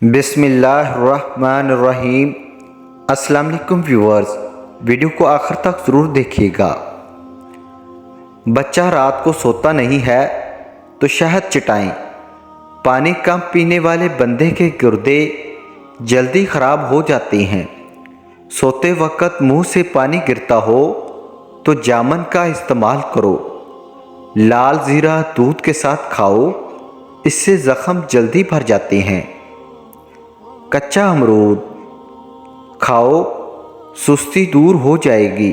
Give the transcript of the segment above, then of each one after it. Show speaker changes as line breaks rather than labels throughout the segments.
بسم اللہ الرحمن الرحیم۔ السلام علیکم ویورز، ویڈیو کو آخر تک ضرور دیکھیے گا۔ بچہ رات کو سوتا نہیں ہے تو شہد چٹائیں۔ پانی کم پینے والے بندے کے گردے جلدی خراب ہو جاتے ہیں۔ سوتے وقت منہ سے پانی گرتا ہو تو جامن کا استعمال کرو۔ لال زیرہ دودھ کے ساتھ کھاؤ، اس سے زخم جلدی بھر جاتے ہیں۔ کچا امرود کھاؤ، سستی دور ہو جائے گی۔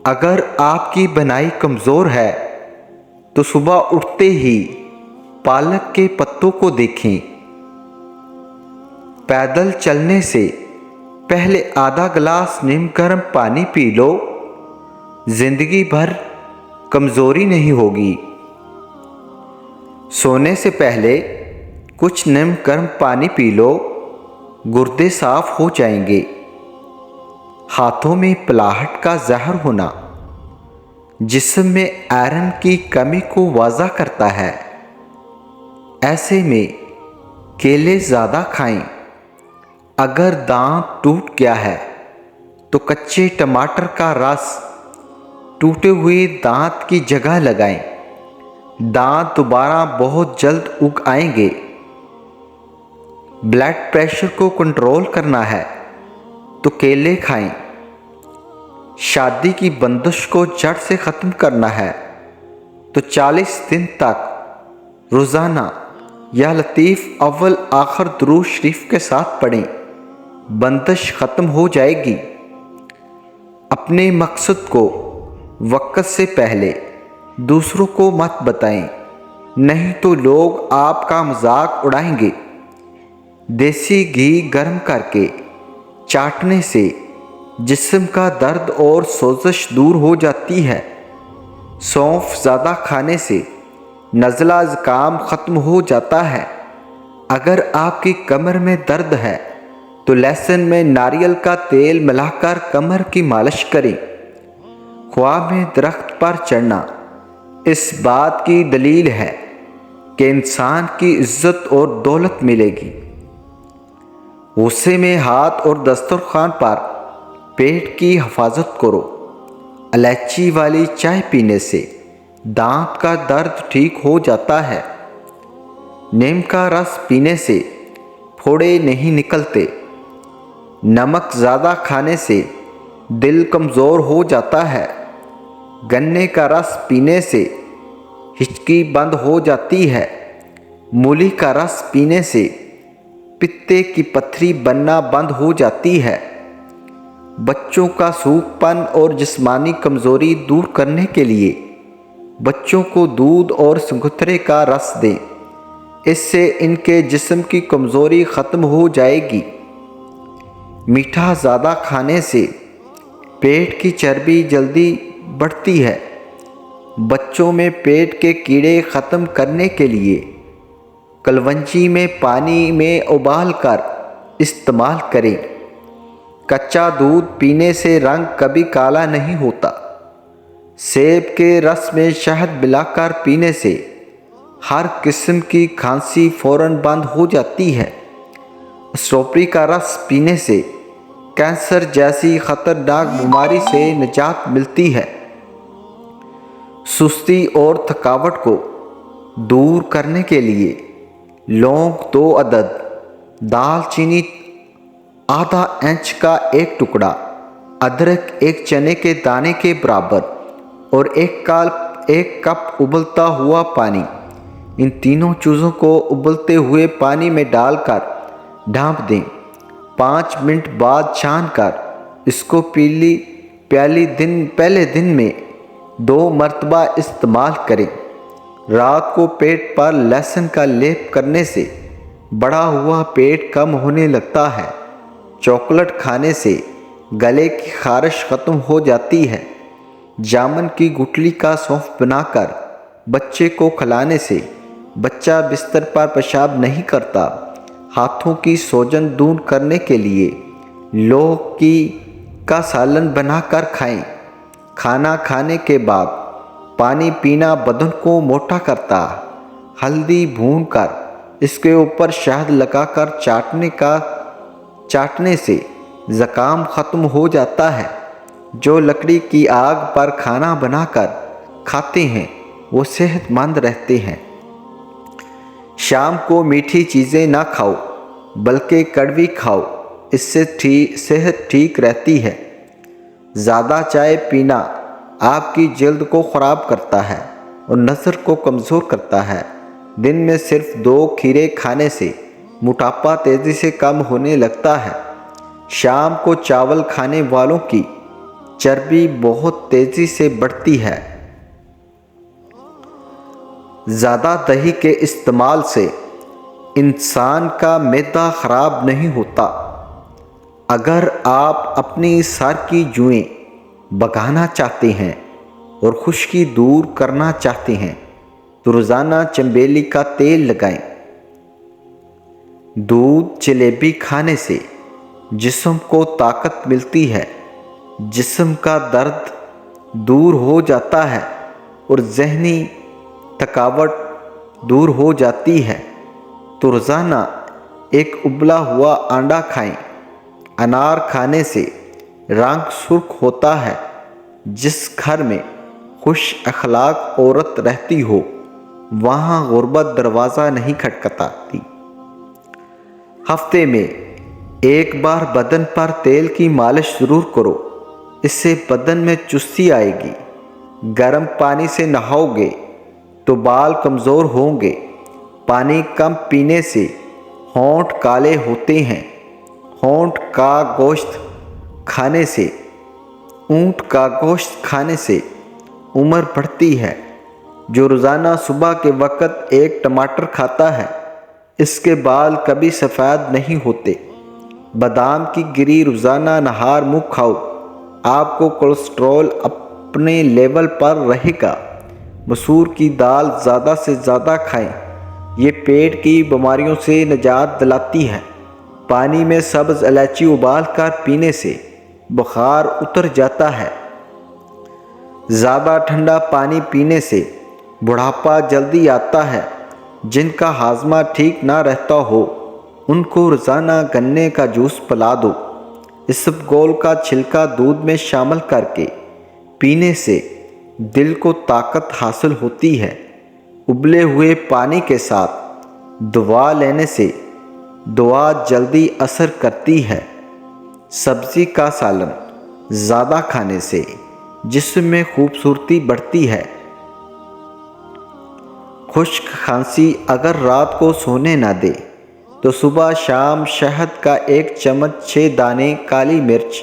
اگر آپ کی بنائی کمزور ہے تو صبح اٹھتے ہی پالک کے پتوں کو دیکھیں۔ پیدل چلنے سے پہلے آدھا گلاس نیم گرم پانی پی لو، زندگی بھر کمزوری نہیں ہوگی۔ سونے سے پہلے کچھ نیم گرم پانی پی لو، گردے صاف ہو جائیں گے۔ ہاتھوں میں پلاہٹ کا زہر ہونا جسم میں آئرن کی کمی کو واضح کرتا ہے۔ ایسے میں کیلے زیادہ کھائیں۔ اگر دانت ٹوٹ گیا ہے تو کچے ٹماٹر کا رس ٹوٹے ہوئے دانت کی جگہ لگائیں، دانت دوبارہ بہت جلد اگ آئیں گے۔ بلڈ پریشر کو کنٹرول کرنا ہے تو کیلے کھائیں۔ شادی کی بندش کو جڑ سے ختم کرنا ہے تو 40 دن تک روزانہ یا لطیف اول آخر درود شریف کے ساتھ پڑھیں، بندش ختم ہو جائے گی۔ اپنے مقصد کو وقت سے پہلے دوسروں کو مت بتائیں، نہیں تو لوگ آپ کا مذاق اڑائیں گے۔ دیسی گھی گرم کر کے چاٹنے سے جسم کا درد اور سوزش دور ہو جاتی ہے۔ سونف زیادہ کھانے سے نزلہ زکام ختم ہو جاتا ہے۔ اگر آپ کی کمر میں درد ہے تو لہسن میں ناریل کا تیل ملا کر کمر کی مالش کریں۔ خواب میں درخت پر چڑھنا اس بات کی دلیل ہے کہ انسان کی عزت اور دولت ملے گی۔ غصے میں ہاتھ اور دسترخوان پر پیٹ کی حفاظت کرو۔ الائچی والی چائے پینے سے دانت کا درد ٹھیک ہو جاتا ہے۔ نیم کا رس پینے سے پھوڑے نہیں نکلتے۔ نمک زیادہ کھانے سے دل کمزور ہو جاتا ہے۔ گنے کا رس پینے سے ہچکی بند ہو جاتی ہے۔ مولی کا رس پینے سے پتے کی پتھری بننا بند ہو جاتی ہے۔ بچوں کا سوکھ پن اور جسمانی کمزوری دور کرنے کے لیے بچوں کو دودھ اور سنگترے کا رس دیں، اس سے ان کے جسم کی کمزوری ختم ہو جائے گی۔ میٹھا زیادہ کھانے سے پیٹ کی چربی جلدی بڑھتی ہے۔ بچوں میں پیٹ کے کیڑے ختم کرنے کے لیے کلونجی میں پانی میں ابال کر استعمال کریں۔ کچا دودھ پینے سے رنگ کبھی کالا نہیں ہوتا۔ سیب کے رس میں شہد ملا کر پینے سے ہر قسم کی کھانسی فوراً بند ہو جاتی ہے۔ اسٹرابیری کا رس پینے سے کینسر جیسی خطرناک بیماری سے نجات ملتی ہے۔ سستی اور تھکاوٹ کو دور کرنے کے لیے لونگ 2 عدد، دال چینی آدھا انچ کا ایک ٹکڑا، ادرک ایک چنے کے دانے کے برابر اور ایک کپ ابلتا ہوا پانی، ان تینوں چیزوں کو ابلتے ہوئے پانی میں ڈال کر ڈھانپ دیں۔ 5 منٹ بعد چھان کر اس کو پہلے دن میں 2 مرتبہ استعمال کریں۔ رات کو پیٹ پر لہسن کا لیپ کرنے سے بڑھا ہوا پیٹ کم ہونے لگتا ہے۔ چاکلیٹ کھانے سے گلے کی خارش ختم ہو جاتی ہے۔ جامن کی گٹلی کا سونف بنا کر بچے کو کھلانے سے بچہ بستر پر پیشاب نہیں کرتا۔ ہاتھوں کی سوجن دور کرنے کے لیے لوکی کا سالن بنا کر کھائیں۔ کھانا کھانے کے بعد پانی پینا بدن کو موٹا کرتا۔ ہلدی بھون کر اس کے اوپر شہد لگا کر چاٹنے سے زکام ختم ہو جاتا ہے۔ جو لکڑی کی آگ پر کھانا بنا کر کھاتے ہیں وہ صحت مند رہتے ہیں۔ شام کو میٹھی چیزیں نہ کھاؤ بلکہ کڑوی کھاؤ، اس سے صحت ٹھیک رہتی ہے۔ زیادہ چائے پینا آپ کی جلد کو خراب کرتا ہے اور نظر کو کمزور کرتا ہے۔ دن میں صرف 2 کھیرے کھانے سے موٹاپا تیزی سے کم ہونے لگتا ہے۔ شام کو چاول کھانے والوں کی چربی بہت تیزی سے بڑھتی ہے۔ زیادہ دہی کے استعمال سے انسان کا معدہ خراب نہیں ہوتا۔ اگر آپ اپنی سر کی جوئیں بھگانا چاہتے ہیں اور خشکی دور کرنا چاہتے ہیں تو روزانہ چنبیلی کا تیل لگائیں۔ دودھ جلیبی کھانے سے جسم کو طاقت ملتی ہے، جسم کا درد دور ہو جاتا ہے اور ذہنی تھکاوٹ دور ہو جاتی ہے۔ تو روزانہ ایک ابلا ہوا انڈا کھائیں۔ انار کھانے سے رنگ سرخ ہوتا ہے۔ جس گھر میں خوش اخلاق عورت رہتی ہو وہاں غربت دروازہ نہیں کھٹکھٹاتی۔ ہفتے میں ایک بار بدن پر تیل کی مالش ضرور کرو، اس سے بدن میں چستی آئے گی۔ گرم پانی سے نہاؤ گے تو بال کمزور ہوں گے۔ پانی کم پینے سے ہونٹ کالے ہوتے ہیں۔ اونٹ کا گوشت کھانے سے عمر بڑھتی ہے۔ جو روزانہ صبح کے وقت ایک ٹماٹر کھاتا ہے اس کے بال کبھی سفید نہیں ہوتے۔ بادام کی گری روزانہ نہار منہ کھاؤ، آپ کو کولیسٹرول اپنے لیول پر رہے گا۔ مسور کی دال زیادہ سے زیادہ کھائیں، یہ پیٹ کی بیماریوں سے نجات دلاتی ہے۔ پانی میں سبز الائچی ابال کر پینے سے بخار اتر جاتا ہے۔ زیادہ ٹھنڈا پانی پینے سے بڑھاپا جلدی آتا ہے۔ جن کا ہاضمہ ٹھیک نہ رہتا ہو ان کو روزانہ گنے کا جوس پلا دو۔ اسبگول کا چھلکا دودھ میں شامل کر کے پینے سے دل کو طاقت حاصل ہوتی ہے۔ ابلے ہوئے پانی کے ساتھ دوا لینے سے دوا جلدی اثر کرتی ہے۔ سبزی کا سالن زیادہ کھانے سے جسم میں خوبصورتی بڑھتی ہے۔ خشک کھانسی اگر رات کو سونے نہ دے تو صبح شام شہد کا 1 چمچ 6 دانے کالی مرچ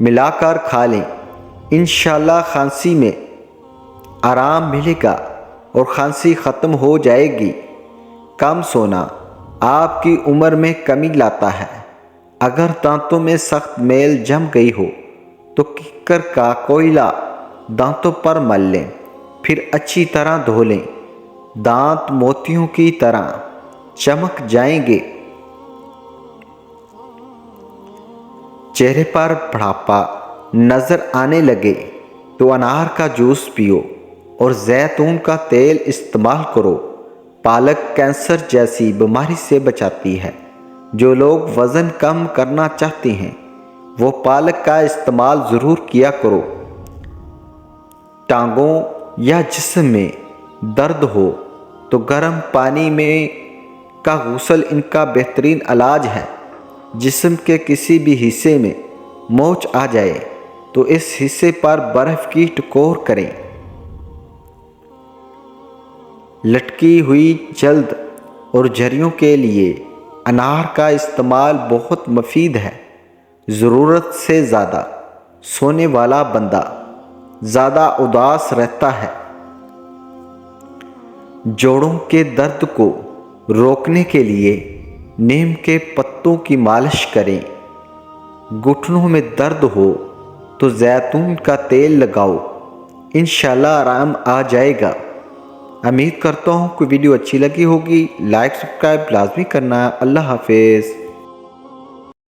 ملا کر کھا لیں۔ انشاءاللہ کھانسی میں آرام ملے گا اور کھانسی ختم ہو جائے گی۔ کم سونا آپ کی عمر میں کمی لاتا ہے۔ اگر دانتوں میں سخت میل جم گئی ہو تو ککر کا کوئلہ دانتوں پر مل لیں، پھر اچھی طرح دھو لیں۔ دانت موتیوں کی طرح چمک جائیں گے۔ چہرے پر بڑھاپا نظر آنے لگے تو انار کا جوس پیو اور زیتون کا تیل استعمال کرو۔ پالک کینسر جیسی بیماری سے بچاتی ہے۔ جو لوگ وزن کم کرنا چاہتے ہیں وہ پالک کا استعمال ضرور کیا کرو۔ ٹانگوں یا جسم میں درد ہو تو گرم پانی کا غسل ان کا بہترین علاج ہے۔ جسم کے کسی بھی حصے میں موچ آ جائے تو اس حصے پر برف کی ٹکور کریں۔ لٹکی ہوئی جلد اور جھریوں کے لیے انار کا استعمال بہت مفید ہے۔ ضرورت سے زیادہ سونے والا بندہ زیادہ اداس رہتا ہے۔ جوڑوں کے درد کو روکنے کے لیے نیم کے پتوں کی مالش کریں۔ گھٹنوں میں درد ہو تو زیتون کا تیل لگاؤ، انشاءاللہ آرام آ جائے گا۔ امید کرتا ہوں کہ ویڈیو اچھی لگی ہوگی۔ لائک سبسکرائب لازمی کرنا۔ اللہ حافظ۔